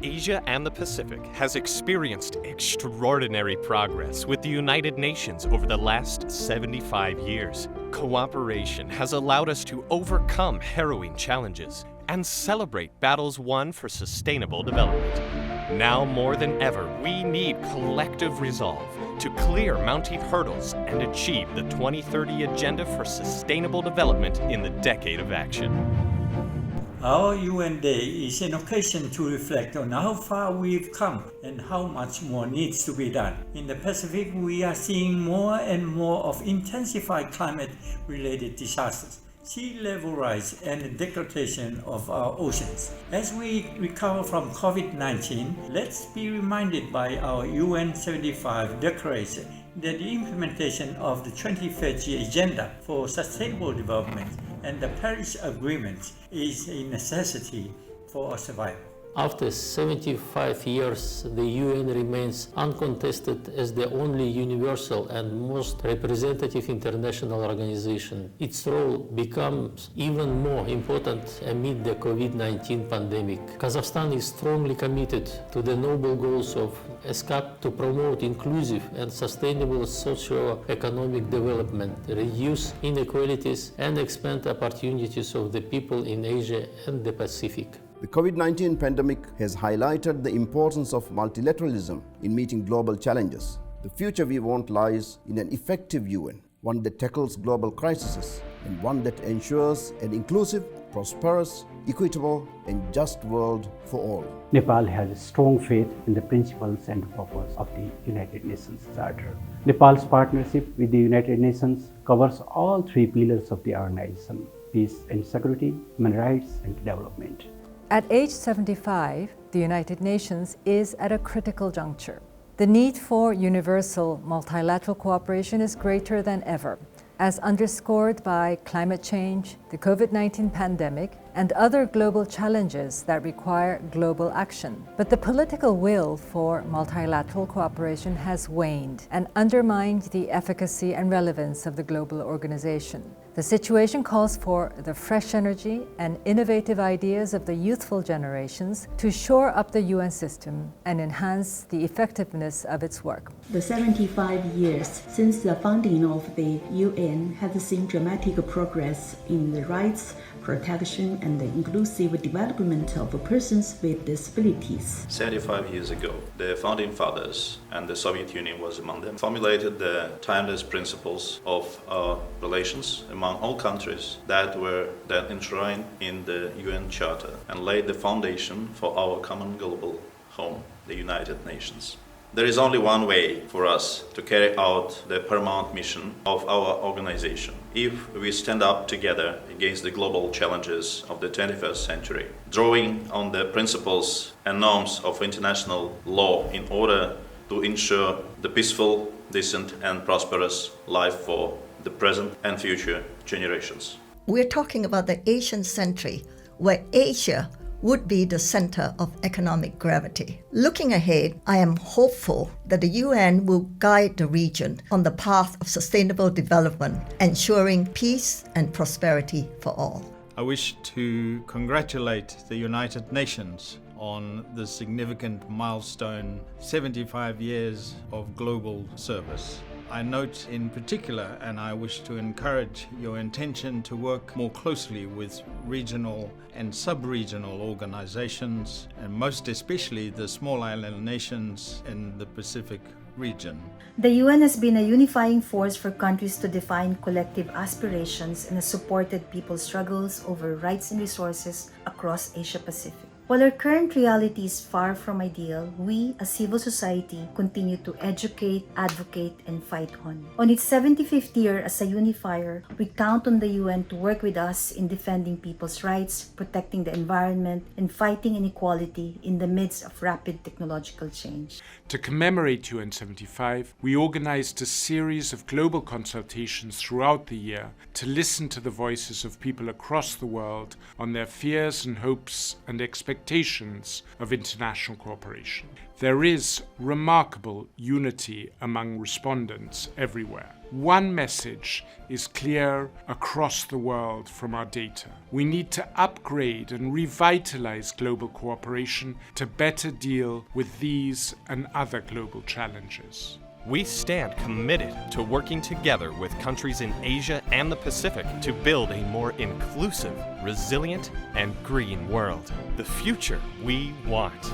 Asia and the Pacific has experienced extraordinary progress with the United Nations over the last 75 years. Cooperation has allowed us to overcome harrowing challenges and celebrate battles won for sustainable development. Now more than ever, we need collective resolve to clear mounting hurdles and achieve the 2030 Agenda for Sustainable Development in the Decade of Action. Our UN Day is an occasion to reflect on how far we've come and how much more needs to be done. In the Pacific, we are seeing more and more of intensified climate-related disasters, sea level rise, and the degradation of our oceans. As we recover from COVID-19, let's be reminded by our UN75 declaration that the implementation of the 2030 Agenda for Sustainable Development and the Paris Agreement is a necessity for our survival. After 75 years, the UN remains uncontested as the only universal and most representative international organization. Its role becomes even more important amid the COVID-19 pandemic. Kazakhstan is strongly committed to the noble goals of ESCAP to promote inclusive and sustainable socio-economic development, reduce inequalities, and expand opportunities of the people in Asia and the Pacific. The COVID-19 pandemic has highlighted the importance of multilateralism in meeting global challenges. The future we want lies in an effective UN, one that tackles global crises and one that ensures an inclusive, prosperous, equitable and just world for all. Nepal has a strong faith in the principles and purpose of the United Nations Charter. Nepal's partnership with the United Nations covers all three pillars of the organization: peace and security, human rights and development. At age 75, the United Nations is at a critical juncture. The need for universal multilateral cooperation is greater than ever, as underscored by climate change, the COVID-19 pandemic, and other global challenges that require global action. But the political will for multilateral cooperation has waned and undermined the efficacy and relevance of the global organization. The situation calls for the fresh energy and innovative ideas of the youthful generations to shore up the UN system and enhance the effectiveness of its work. The 75 years since the founding of the UN has seen dramatic progress in the rights, protection, and the inclusive development of persons with disabilities. 75 years ago, the founding fathers, and the Soviet Union was among them, formulated the timeless principles of our relations among all countries that were then enshrined in the UN Charter and laid the foundation for our common global home, the United Nations. There is only one way for us to carry out the paramount mission of our organization if we stand up together against the global challenges of the 21st century, drawing on the principles and norms of international law in order to ensure the peaceful, decent and prosperous life for the present and future generations. We're talking about the Asian century, where Asia would be the center of economic gravity. Looking ahead, I am hopeful that the UN will guide the region on the path of sustainable development, ensuring peace and prosperity for all. I wish to congratulate the United Nations on the significant milestone, 75 years of global service. I note in particular, and I wish to encourage your intention to work more closely with regional and sub-regional organizations, and most especially the small island nations in the Pacific region. The UN has been a unifying force for countries to define collective aspirations and has supported people's struggles over rights and resources across Asia-Pacific. While our current reality is far from ideal, we, as civil society, continue to educate, advocate, and fight on. On its 75th year as a unifier, we count on the UN to work with us in defending people's rights, protecting the environment, and fighting inequality in the midst of rapid technological change. To commemorate UN75, we organized a series of global consultations throughout the year to listen to the voices of people across the world on their fears and hopes and expectations expectations of international cooperation. There is remarkable unity among respondents everywhere. One message is clear across the world from our data. We need to upgrade and revitalize global cooperation to better deal with these and other global challenges. We stand committed to working together with countries in Asia and the Pacific to build a more inclusive, resilient, and green world. The future we want.